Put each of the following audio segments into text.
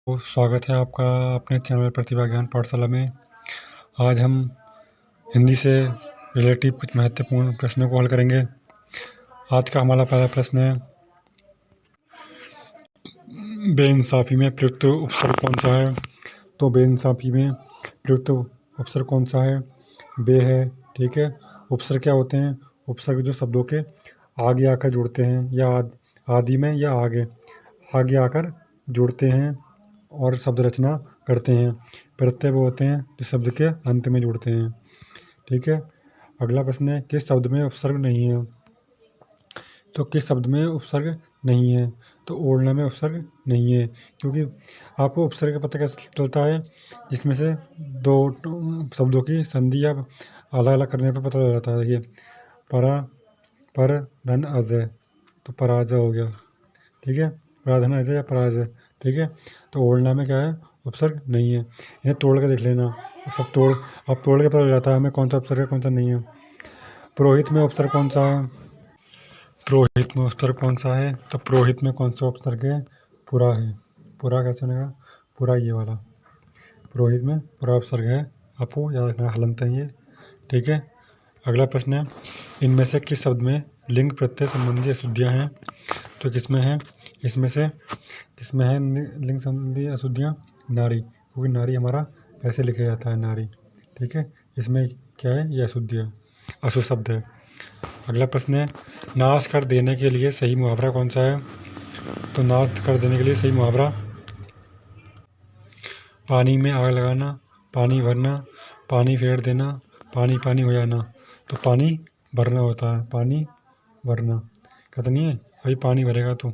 तो स्वागत है आपका अपने चैनल प्रतिभा ज्ञान पाठशाला में। आज हम हिंदी से रिलेटिव कुछ महत्वपूर्ण प्रश्नों को हल करेंगे। आज का हमारा पहला प्रश्न है, बेइंसाफी में प्रयुक्त उपसर्ग कौन सा है? तो बेइंसाफी में प्रयुक्त उपसर्ग कौन सा है? बे है। ठीक है। उपसर्ग क्या होते हैं? उपसर्ग जो शब्दों के आगे आकर जुड़ते हैं या आदि में या आगे आकर जुड़ते हैं और शब्द रचना करते हैं। प्रत्यय वो होते हैं जो शब्द के अंत में जुड़ते हैं। ठीक है। अगला प्रश्न है, किस शब्द में उपसर्ग नहीं है? तो किस शब्द में उपसर्ग नहीं है? तो ओढ़ना में उपसर्ग नहीं है, क्योंकि आपको उपसर्ग का पता कैसे चलता है? जिसमें से दो शब्दों की संधि या अलग अलग करने पर पता चल जाता है। देखिए, परा पर धन अजय, तो पराजय हो गया। ठीक है। पराधन अजय या पराजय। ठीक है। तो ओढ़ना में क्या है? उपसर्ग नहीं है। इन्हें तोड़ के देख लेना। अब तोड़ के पता चल जाता है हमें कौन सा उपसर्ग है कौन सा नहीं है। पुरोहित में उपसर्ग कौन सा है? पुरोहित में उपसर्ग कौन सा है? तो पुरोहित में कौन सा उपसर्ग है? पुरा है। पुरा कैसे बनेगा? पुरा ये वाला। पुरोहित में पुरा उपसर्ग है। आपको याद रखना, हलंत है ये। ठीक है। अगला प्रश्न है, इनमें से किस शब्द में लिंग प्रत्यय संबंधी अशुद्धियाँ हैं? तो किसमें है? किसमें है लिंग संबंधी अशुद्धियाँ? नारी, क्योंकि नारी हमारा ऐसे लिखा जाता है, नारी। ठीक है। इसमें क्या है? ये अशुद्धि है, अशुद्ध शब्द है। अगला प्रश्न है, नाश कर देने के लिए सही मुहावरा कौन सा है? तो नाश कर देने के लिए सही मुहावरा, पानी में आग लगाना, पानी भरना, पानी फेर देना, पानी पानी हो जाना। तो पानी भरना होता है, पानी भरना। कहते नहीं है अभी पानी भरेगा तो।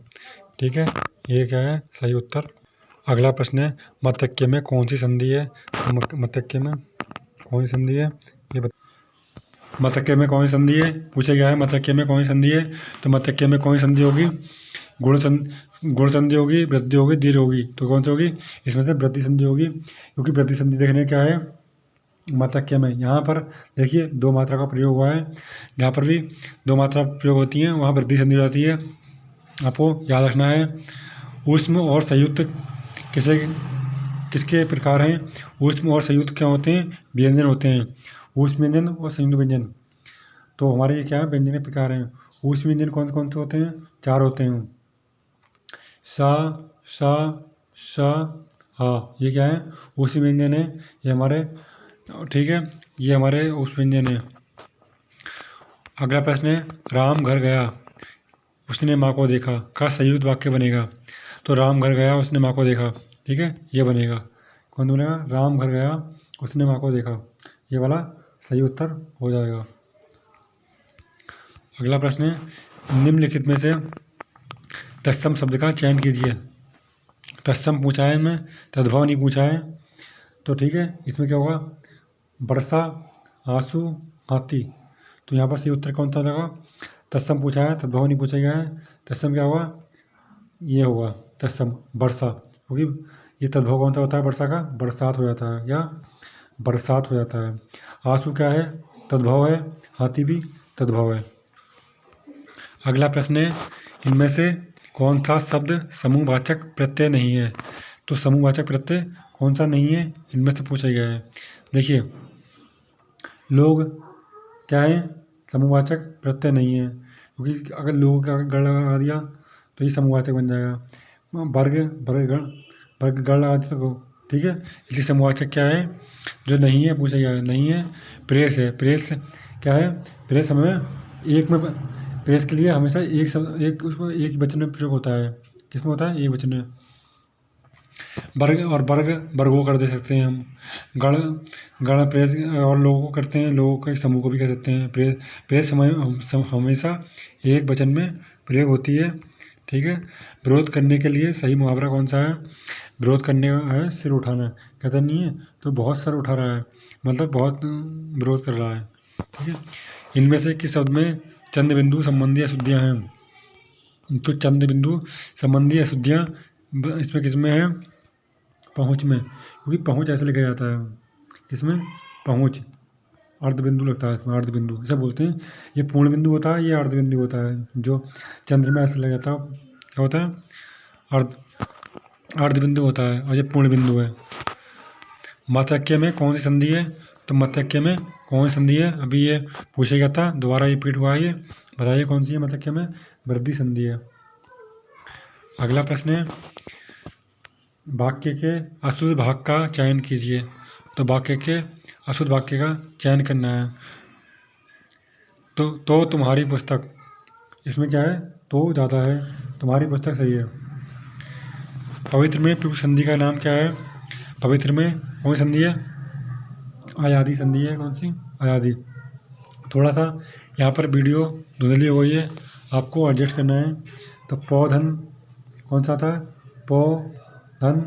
ठीक है। ये क्या है? सही उत्तर। अगला प्रश्न है, मतक्के में कौन सी संधि है? मतक्के में कौन सी संधि है? ये बता। मतक्के में कौन सी संधि है पूछा गया है। मतक्के में कौन सी संधि है? तो मतक्के में कौन सी संधि होगी? गुण संधि होगी, वृद्धि होगी, दीर्घ होगी। तो कौन सी होगी? इसमें से वृद्धि संधि होगी, क्योंकि वृद्धि संधि देखने क्या है मतक्के में। यहाँ पर देखिए दो मात्रा का प्रयोग हुआ है, जहाँ पर भी दो मात्रा प्रयोग होती हैं वहाँ वृद्धि संधि हो जाती है। आपको याद रखना है। ऊष्म और संयुक्त किसके प्रकार हैं? ऊष्म और संयुक्त क्या होते हैं? व्यंजन होते हैं। ऊष्म व्यंजन और संयुक्त व्यंजन। तो हमारे ये क्या है? व्यंजन के प्रकार हैं। ऊष्म व्यंजन कौन कौन से होते हैं? चार होते हैं। सा, सा, सा, हा। ये क्या है? ऊष्म व्यंजन है ये हमारे। ठीक है। ये हमारे ऊष्म व्यंजन है। अगला प्रश्न है, राम घर गया, उसने माँ को देखा का संयुक्त वाक्य बनेगा। तो राम घर गया, उसने माँ को देखा। ठीक है। ये बनेगा। कौन बनेगा? राम घर गया, उसने माँ को देखा। ये वाला सही उत्तर हो जाएगा। अगला प्रश्न है, निम्नलिखित में से तत्सम शब्द का चयन कीजिए। तत्सम पूछा है इनमें, तद्भव नहीं पूछा है। तो ठीक है, इसमें क्या होगा? वर्षा, आंसू, हाथी। तो यहाँ पर सही उत्तर कौन सा लगा? तत्सम पूछा है, तद्भव नहीं पूछा गया है। तत्सम क्या होगा? ये होगा तत्सम वर्षा, क्योंकि ये तद्भव कौन सा होता है? वर्षा का बरसात हो जाता है या बरसात हो जाता है। आंसू क्या है? तद्भव है। हाथी भी तद्भव है। अगला प्रश्न है, इनमें से कौन सा शब्द समूहवाचक प्रत्यय नहीं है? तो समूहवाचक प्रत्यय कौन सा नहीं है इनमें से पूछा गया है। देखिए, लोग क्या है? समूहवाचक प्रत्यय नहीं है, क्योंकि अगर लोगों का गण लगा दिया तो ये समूहवाचक बन जाएगा। वर्ग गण लगा दिया तो। ठीक है। इसलिए समूहवाचक क्या है जो नहीं है पूछा गया है? नहीं है। प्रेस है। प्रेस क्या है? प्रेस हमें एक में, प्रेस के लिए हमेशा एक शब्द, एक उसमें एक वचन में प्रयोग होता है। किसमें होता है? एक वचन में। वर्गों कर दे सकते हैं हम। गण गण प्रेस, और लोगों को करते हैं, लोगों के समूह को भी कह सकते हैं। प्रेस हमेशा एक वचन में प्रयोग होती है। ठीक है। विरोध करने के लिए सही मुहावरा कौन सा है? विरोध करने का है सिर उठाना। कहता नहीं है तो बहुत सर उठा रहा है, मतलब बहुत विरोध कर रहा है। ठीक है। इनमें से किस शब्द में चंद्र बिंदु संबंधी अशुद्धियाँ हैं? तो चंद्र बिंदु संबंधी अशुद्धियाँ इसमें किसमें है? पहुँच में, क्योंकि पहुँच ऐसे लिखा जाता है। किसमें? पहुँच। अर्ध बिंदु लगता है इसमें, अर्ध बिंदु ऐसा बोलते हैं। ये पूर्ण बिंदु होता है, ये अर्ध बिंदु होता है। जो चंद्र में ऐसे लग जाता है क्या होता है? अर्ध अर्ध बिंदु होता है और ये पूर्ण बिंदु है। मतवाक्य में कौन सी संधि है? तो मतवाक्य में कौन सी संधि है? अभी ये पूछा गया था, दोबारा रिपीट हुआ है ये, बताइए कौन सी है मतवाक्य में? वृद्धि संधि है। अगला प्रश्न है, वाक्य के अशुद्ध भाग का चयन कीजिए। तो वाक्य के अशुद्ध वाक्य का चयन करना है। तो तुम्हारी पुस्तक, इसमें क्या है? तो ज़्यादा है, तुम्हारी पुस्तक सही है। पवित्र में प्रयुक्त संधि का नाम क्या है? पवित्र में कौन सी संधि है? अयादि संधि है। कौन सी? अयादि। थोड़ा सा यहाँ पर वीडियो धुंधली हो गई है, आपको एडजस्ट करना है। तो पौधन कौन सा था? पौधन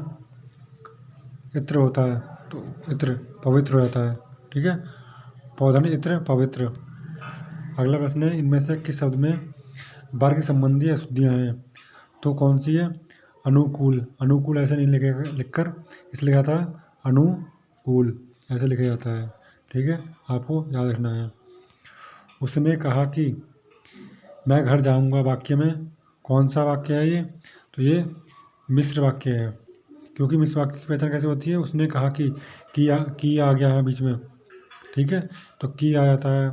इत्र होता है, तो इत्र पवित्र हो जाता है। ठीक है, पौधन इत्र पवित्र। अगला प्रश्न है, इनमें से किस शब्द में वर्ग संबंधी अशुद्धियाँ हैं? तो कौन सी है? अनुकूल। अनुकूल ऐसे नहीं लिखकर इसलिए लिखा था अनुकूल, ऐसे लिखा जाता है। ठीक है, आपको याद रखना है। उसने कहा कि मैं घर जाऊंगा, वाक्य में कौन सा वाक्य है ये? तो ये मिश्र वाक्य है, क्योंकि मिश्र वाक्य की पहचान कैसे होती है? उसने कहा कि आ गया है बीच में। ठीक है, तो की आ जाता है,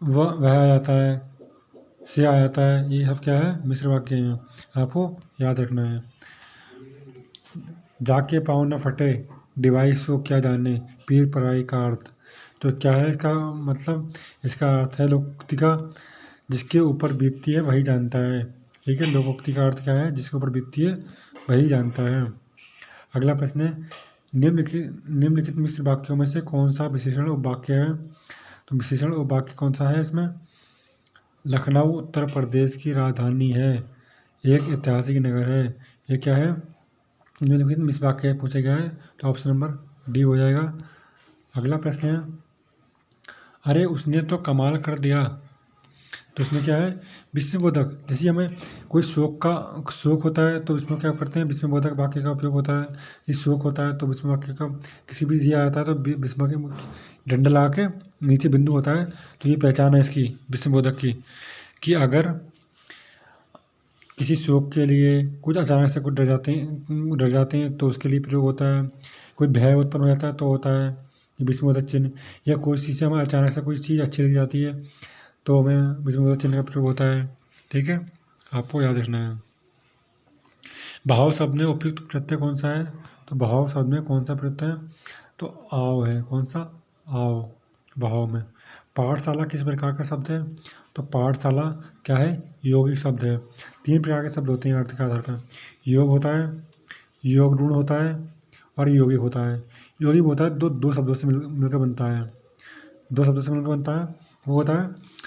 वह आ जाता है, से आ जाता है, ये सब क्या है? मिश्र वाक्य हैं, आपको याद रखना है। जाके पाँव न फटे, डिवाइस को क्या जाने, पीर पराई का अर्थ। तो क्या है इसका मतलब? इसका अर्थ है लोकोक्ति का, जिसके ऊपर बीतती है वही जानता है। ठीक है, लोकोक्ति का अर्थ क्या है? जिसके ऊपर बीतती है वही जानता है। अगला प्रश्न है, निम्नलिखित मिश्र वाक्यों में से कौन सा विशेषण उपवाक्य है? तो विशेषण उपवाक्य कौन सा है इसमें? लखनऊ उत्तर प्रदेश की राजधानी है, एक ऐतिहासिक नगर है। ये क्या है? निम्नलिखित मिश्र वाक्य पूछा गया है, तो ऑप्शन नंबर डी हो जाएगा। अगला प्रश्न है, अरे उसने तो कमाल कर दिया। तो इसमें क्या है? विस्मयबोधक। जैसे हमें कोई शोक होता है तो इसमें क्या करते हैं? विस्मयबोधक वाक्य का उपयोग होता है। इस शोक होता है तो विस्मय वाक्य का, किसी भी दिया आता है तो विस्मय के डंडा लगा के नीचे बिंदु होता है, तो ये पहचान है इसकी विस्मयबोधक की, कि अगर किसी शोक के लिए कुछ अचानक से कुछ डर जाते हैं तो उसके लिए प्रयोग होता है। कोई भय उत्पन्न हो जाता है तो होता है ये विस्मयबोधक चिन्ह। या कोई चीज़ से हमें अचानक से कोई चीज़ अच्छी लग जाती है तो हमें विस्मयबोधक चिन्ह का प्रयोग होता है। ठीक है, आपको याद रखना है। भाव शब्द में उपयुक्त प्रत्यय कौन सा है? तो भाव शब्द में कौन सा प्रत्यय है? तो आओ है। कौन सा? आओ, भाव में। पाठशाला किस प्रकार का शब्द है? तो पाठशाला क्या है? यौगिक शब्द है। 3 प्रकार के शब्द होते हैं अर्थ के आधार पर। योग होता है, योग ऋण होता है और यौगिक होता है। यौगिक होता है दो शब्दों से मिलकर बनता है, 2 शब्दों से मिलकर बनता है, वो होता है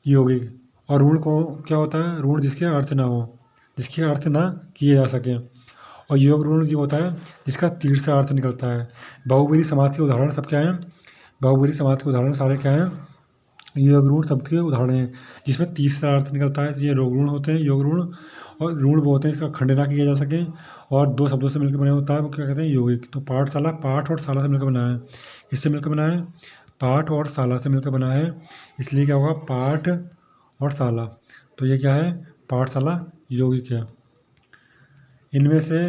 यौगिक। और ऋण को क्या होता है? ऋण जिसके अर्थ ना हो, जिसके अर्थ ना किए जा सके। और योग ऋण जो होता है जिसका तीर से अर्थ निकलता है। बहुब्रीहि समास के उदाहरण सब क्या हैं? बहुब्रीहि समास के उदाहरण सारे क्या हैं? योग ऋण शब्द के उदाहरण हैं, जिसमें तीसरा अर्थ निकलता है। ये योग ऋण होते हैं, योग ऋण। और ऋण वो होते हैं इसका खंड ना किया जा सके और 2 शब्दों से मिलकर बना होता है, वो क्या कहते हैं? यौगिक। तो पाठशाला पाठ और शाला से मिलकर बना है। किससे मिलकर बना है? पाठ और शाला से मिलकर बना है, इसलिए क्या होगा? पाठ और शाला। तो ये क्या है? पाठशाला यौगिक है। इनमें से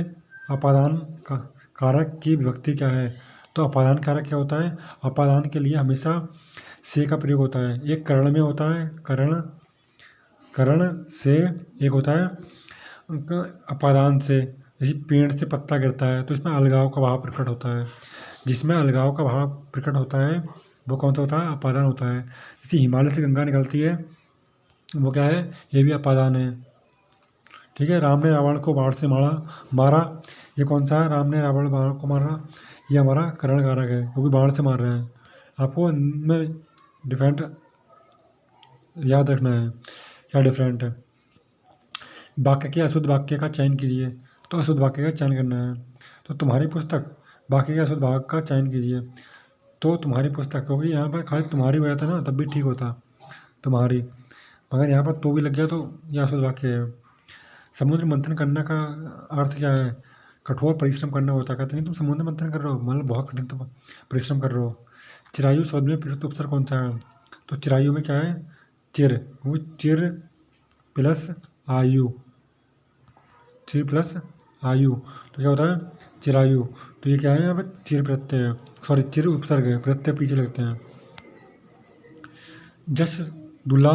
अपादान कारक की विभक्ति क्या है? तो अपादान कारक क्या होता है? अपादान के लिए हमेशा से का प्रयोग होता है। एक करण में होता है, करण से, एक होता है अपादान से। जैसे पेड़ से पत्ता गिरता है तो इसमें अलगाव का भाव प्रकट होता है। जिसमें अलगाव का भाव प्रकट होता है वो कौन सा होता है? अपादान होता है। जैसे हिमालय से गंगा निकलती है, वो क्या है? ये भी अपादान है। ठीक है, राम ने रावण को बाण से मारा, ये कौन सा है? राम ने रावण बाण को मारा, ये हमारा करण कारक है, क्योंकि बाण से मार रहा है। आपको इनमें डिफरेंट याद रखना है, क्या डिफरेंट है। वाक्य के अशुद्ध वाक्य का चयन कीजिए। तो अशुद्ध वाक्य का चयन करना है। तो तुम्हारी पुस्तक, वाक्य के अशुद्ध भाग का चयन कीजिए। तो तुम्हारी पुस्तक, क्योंकि यहाँ पर खाली तुम्हारी हो जाता ना तब भी ठीक होता, तुम्हारी, मगर यहाँ पर तो भी लग गया तो यह अशुद्ध वाक्य है। समुद्र मंथन करने का अर्थ क्या है? कठोर परिश्रम करना होता है। कहते नहीं तुम समुद्र मंथन कर रहे हो, मतलब बहुत कठिन तुम परिश्रम कर रहे हो। चिरायु शब्द में प्रयुक्त उपसर्ग कौन सा है? तो चिरायु में क्या है? चिर, वो चिर प्लस आयु, चिर प्लस आयु, तो क्या होता है चिरायु। तो ये क्या है यहाँ पे चिर प्रत्यय है, सॉरी चिर उपसर्ग है, प्रत्यय पीछे लगते हैं। जस दूल्हा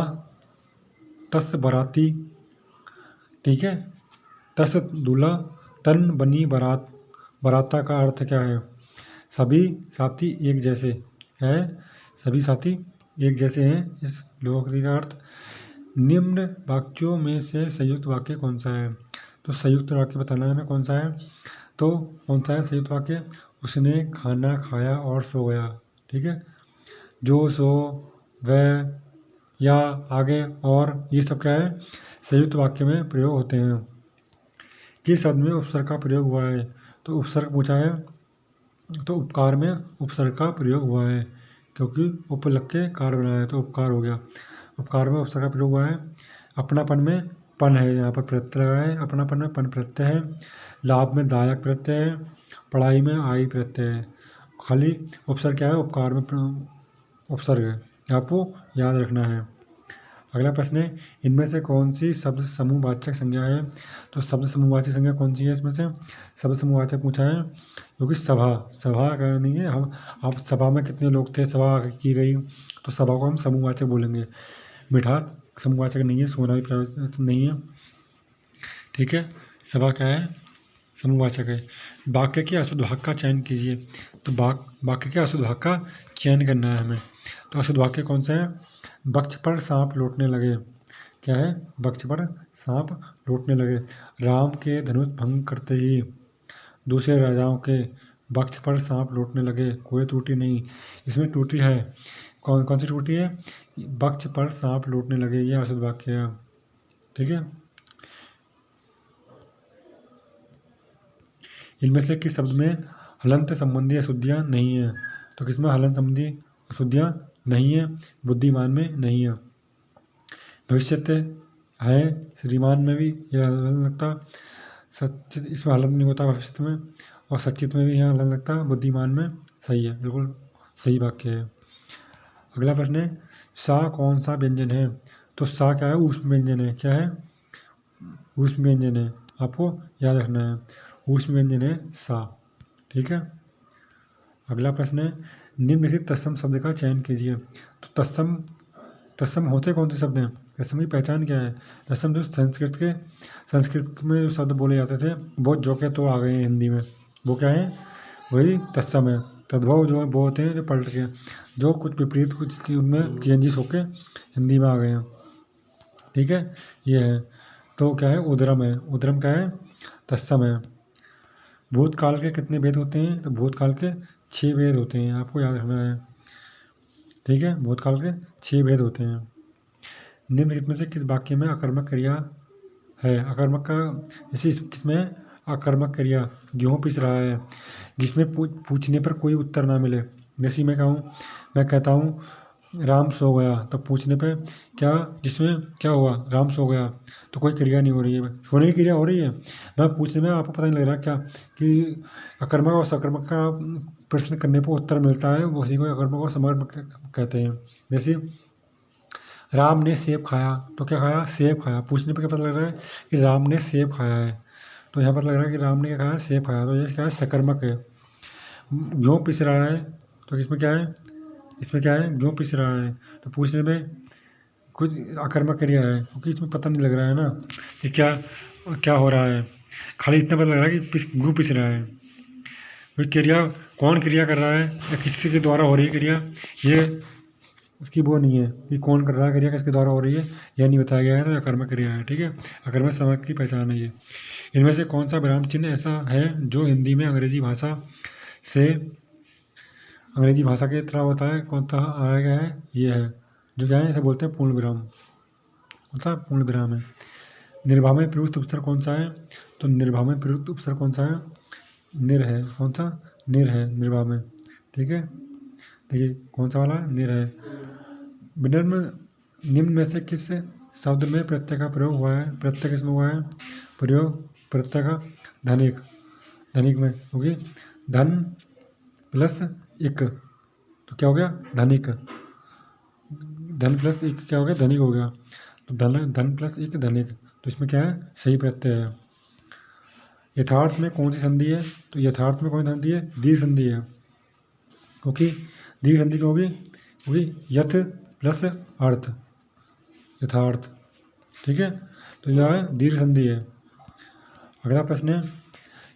तस बराती, ठीक है, तस दूल्हा तन बनी बारात। बाराता का अर्थ क्या है? सभी साथी एक जैसे है, सभी साथी एक जैसे हैं। इस लोकोक्ति का अर्थ निम्न वाक्यों में से संयुक्त वाक्य कौन सा है? तो संयुक्त वाक्य बताना है हमें कौन सा है। तो कौन सा है संयुक्त वाक्य? उसने खाना खाया और सो गया, ठीक है। जो, सो, वह, या, आगे, और, ये सब क्या है संयुक्त वाक्य में प्रयोग होते हैं। किस शब्द में उपसर्ग का प्रयोग हुआ है? तो उपसर्ग पूछा है, तो उपकार में उपसर्ग का प्रयोग हुआ है, क्योंकि उप लग के कार बनाया है तो उपकार हो गया। उपकार में उपसर्ग का प्रयोग हुआ है। अपनापन में पन है, यहाँ पर प्रत्यय लगा है, अपनापन में पन प्रत्यय है। लाभ में दायक प्रत्यय है। पढ़ाई में आई प्रत्यय है। खाली उपसर्ग क्या है? उपकार में उपसर्ग है, आपको याद रखना है। अगला प्रश्न है, इनमें से कौन सी शब्द समूहवाचक संज्ञा है? तो शब्द समूहवाचक संज्ञा कौन सी है इसमें से? शब्द समूहवाचक पूछा है, क्योंकि सभा, सभा का नहीं है, हम आप सभा में कितने लोग थे, सभा की गई, तो सभा को हम समूहवाचक बोलेंगे। मिठास समूहवाचक नहीं है, सोना भी प्रवाचक नहीं है, ठीक है। सभा क्या है? समूहवाचक है। वाक्य के अशुद्ध भाग का चयन कीजिए। तो वाक्य के अशुद्ध भाग का चयन करना है हमें। तो अशुद्ध वाक्य कौन सा है? वृक्ष पर सांप लौटने लगे, क्या है? वृक्ष पर सांप लौटने लगे। राम के धनुष भंग करते ही दूसरे राजाओं के वृक्ष पर सांप लौटने लगे, कोई त्रुटि नहीं। इसमें त्रुटि है, कौन कौन सी त्रुटि है? वृक्ष पर सांप लौटने लगे, ये अशुद्ध वाक्य है, ठीक है। इनमें से किस शब्द में हलंत संबंधी अशुद्धियाँ नहीं है? तो किसमें हलंत संबंधी अशुद्धियाँ नहीं है? बुद्धिमान में नहीं है। भविष्यत है, श्रीमान में भी यह हलन लगता, सचित इसमें हलन नहीं होता भविष्य में, और सचित में भी यह हलन लगता, बुद्धिमान में सही है, बिल्कुल सही वाक्य है। अगला प्रश्न है, सा कौन सा व्यंजन है? तो सा क्या है? ऊष्म व्यंजन है, क्या है? ऊष्म व्यंजन है, आपको याद रखना है, ऊष्म व्यंजन है सा, ठीक है। अगला प्रश्न है, निम्नलिखित तत्सम शब्द का चयन कीजिए। तो तत्सम होते कौन से शब्द हैं? तत्सम की पहचान क्या है? तत्सम जो संस्कृत में जो शब्द बोले जाते थे वो जो के तो आ गए हैं हिंदी में, वो क्या है? वही तत्सम है। तद्भव जो है वो होते हैं जो पलट के, जो कुछ विपरीत कुछ उनमें चेंजेस होके हिंदी में आ गए हैं, ठीक है, ये है। तो क्या है? उद्रम है, उद्रम क्या है? तत्सम है। भूतकाल के कितने भेद होते हैं? तो भूतकाल के 6 भेद होते हैं, आपको याद रखना है, ठीक है। भूतकाल के 6 भेद होते हैं। निम्नलिखित में से किस वाक्य में अकर्मक क्रिया है? अकर्मक का जैसे किसमें अकर्मक क्रिया? गेहूँ पिस रहा है, जिसमें पूछने पर कोई उत्तर ना मिले। जैसे मैं कहता हूँ राम सो गया, तो पूछने पे क्या, जिसमें क्या हुआ? राम सो गया, तो कोई क्रिया नहीं हो रही है, सोने की क्रिया हो रही है। मैं पूछने में आपको पता नहीं लग रहा क्या कि अकर्मक और सकर्मक का प्रश्न करने पर उत्तर मिलता है, उसी को अकर्मक और समकर्मक कहते हैं। जैसे राम ने सेब खाया, तो क्या खाया? सेब खाया। पूछने पर क्या पता लग रहा है कि राम ने सेब खाया है, तो यहाँ पर लग रहा है कि राम ने क्या खाया? सेब खाया, तो ये क्या है? सकर्मक है। गेहूँ पिस रहा है, तो इसमें क्या है? इसमें क्या है? गेहूँ पिस रहा है, तो पूछने में कुछ अकर्मक क्रिया है, क्योंकि इसमें पता नहीं लग रहा है ना कि क्या क्या हो रहा है, खाली इतना पता लग रहा है कि गेहूँ पिस रहा है। कोई क्रिया, कौन क्रिया कर रहा है या किसी के द्वारा हो रही है क्रिया, ये उसकी वो नहीं है कि कौन कर रहा है क्रिया, किसके द्वारा हो रही है, यह नहीं बताया गया है ना, अकर्मक क्रिया है, ठीक है। अकर्मक समय की पहचान है ये। इनमें से कौन सा विराम चिन्ह ऐसा है जो हिंदी में अंग्रेजी भाषा की तरह होता है? कौन सा आया गया है? ये है, जो क्या है, इसे बोलते हैं पूर्ण विराम, कौन सा? पूर्ण विराम है। निर्भा में प्रयुक्त उपसर्ग कौन सा है? तो निर्भा में प्रयुक्त उपसर्ग कौन सा है? निर है, कौन सा? निर है निर्भा में, ठीक है। देखिए कौन सा वाला? निर है। विनम्र निम्न में से किस शब्द में प्रत्यय का प्रयोग हुआ है? प्रत्यय किसमें हुआ है प्रयोग? प्रत्यय का धनिक, धनिक में, क्योंकि धन प्लस इक, तो क्या हो गया? धनिक। धन प्लस इक क्या हो गया? धनिक हो गया। तो धन प्लस इक धनिक, तो इसमें क्या है? सही प्रत्यय है। यथार्थ में कौन सी संधि है? तो यथार्थ में कौन सी संधि है? दीर्घ संधि है, क्योंकि दीर्घ संधि क्यों होगी? क्योंकि यथ प्लस अर्थ, यथार्थ, ठीक है। तो यह है दीर्घ संधि है। अगला प्रश्न है,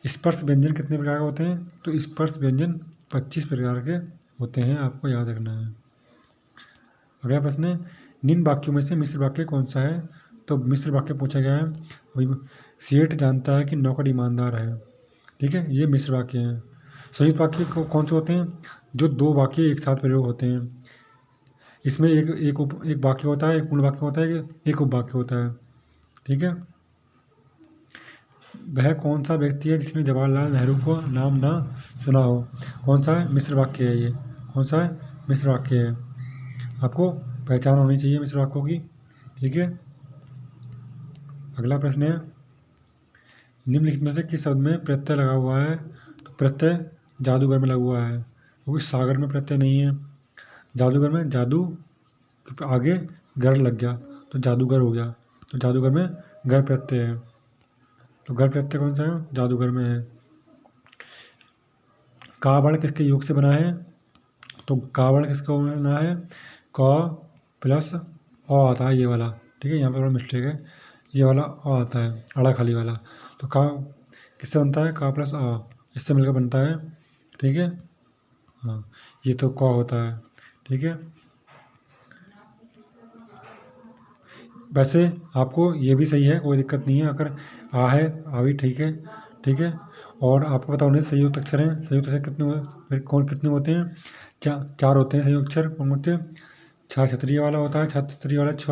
स्पर्श व्यंजन कितने प्रकार के होते हैं? तो स्पर्श व्यंजन 25 प्रकार के होते हैं, आपको याद रखना है। अगला प्रश्न है, निम्न वाक्यों में से मिश्र वाक्य कौन सा है? तो मिश्र वाक्य पूछा गया है, वही सेठ जानता है कि नौकर ईमानदार है, ठीक है, ये मिश्र वाक्य हैं। संयुक्त वाक्य कौन से होते हैं? जो दो वाक्य एक साथ प्रयोग होते हैं, इसमें एक वाक्य होता है, एक पूर्ण वाक्य होता है, एक उपवाक्य होता है, ठीक है। वह कौन सा व्यक्ति है जिसने जवाहरलाल नेहरू को नाम ना सुना हो? कौन सा है? मिश्र वाक्य है ये। कौन सा है? मिश्र वाक्य है। आपको पहचान होनी चाहिए मिश्र वाक्यों की, ठीक है। अगला प्रश्न है, निम्नलिखित में से किस शब्द में प्रत्यय लगा हुआ है? तो प्रत्यय जादूगर में लगा हुआ है, क्योंकि सागर में प्रत्यय नहीं है। जादूगर में जादू आगे गर लग गया तो जादूगर हो गया, तो जादूगर में गर प्रत्यय है। तो गर प्रत्यय कौन सा है? जादूगर में है। का वर्ण किसके योग से बना है? तो का वर्ण किसका बना है? क प्लस अ आता है, ये वाला, ठीक है। यहाँ पर थोड़ा मिस्टेक है, ये वाला अ आता है, अड़ा खाली वाला। तो का किससे बनता है? का प्लस अ, इससे मिलकर बनता है, ठीक है। हाँ, ये तो क होता है, ठीक है। वैसे आपको ये भी सही है, कोई दिक्कत नहीं है। अगर आ है, आ भी ठीक है, ठीक है। और आपको पता होने संयुक्त अक्षर हैं, संयुक्त अक्षर फिर कौन कितने होते हैं? चार होते हैं संयुक्त अक्षर। कौन होते हैं? छा छतरी वाला होता है, छा छतरी वाला छ,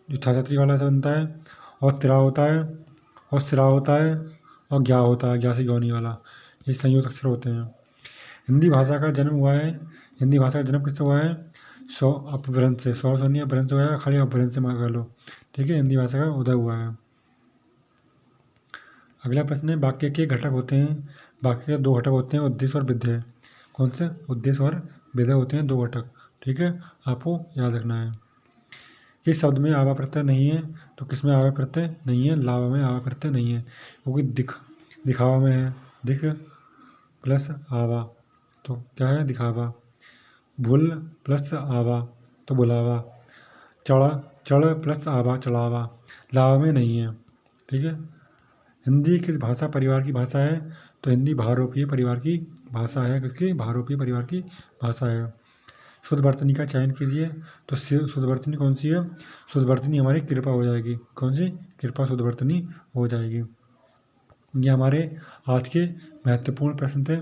जो छा छतरी वाला से बनता है, और तिरा होता है, और सिरा होता है, और ज्ञा होता है, ज्ञा से ज्ञानी वाला, ये संयुक्त अक्षर होते हैं। हिंदी भाषा का जन्म हुआ है, हिंदी भाषा का जन्म किससे हुआ है? सौ अपभ्रंश से, सौ सौनी अपभ्रंश से हुआ है, खाली अपभ्रंश से कर लो, ठीक है। हिंदी भाषा का उदय हुआ है। अगला प्रश्न है, वाक्य के घटक होते हैं, वाक्य के दो घटक होते हैं, उद्देश्य और विधेय। कौन से? उद्देश्य और विधेय होते हैं, दो घटक, ठीक है, आपको याद रखना है। किस शब्द में आवा प्रत्यय नहीं है? तो किस में आवा प्रत्यय नहीं है? लावा में आवा प्रत्यय नहीं है, क्योंकि दिखावा में है, दिख प्लस आवा, तो क्या है? दिखावा। भूल प्लस आवा तो बुलावा। चढ़ प्लस आवा चढ़ावा, लावा में नहीं है, ठीक है। हिंदी किस भाषा परिवार की भाषा है? तो हिंदी भारोपीय परिवार की भाषा है, किसकी? भारोपीय परिवार की भाषा है। शुद्ध वर्तनी का चयन कीजिए, तो शुद्ध वर्तनी कौन सी है? शुद्ध वर्तनी हमारी कृपा हो जाएगी। कौन सी? कृपा शुद्ध वर्तनी हो जाएगी। ये हमारे आज के महत्वपूर्ण प्रश्न थे।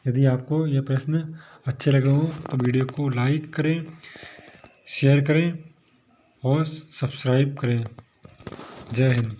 यदि आपको ये प्रश्न अच्छे लगे हों तो वीडियो को लाइक करें, शेयर करें और सब्सक्राइब करें। जय हिंद।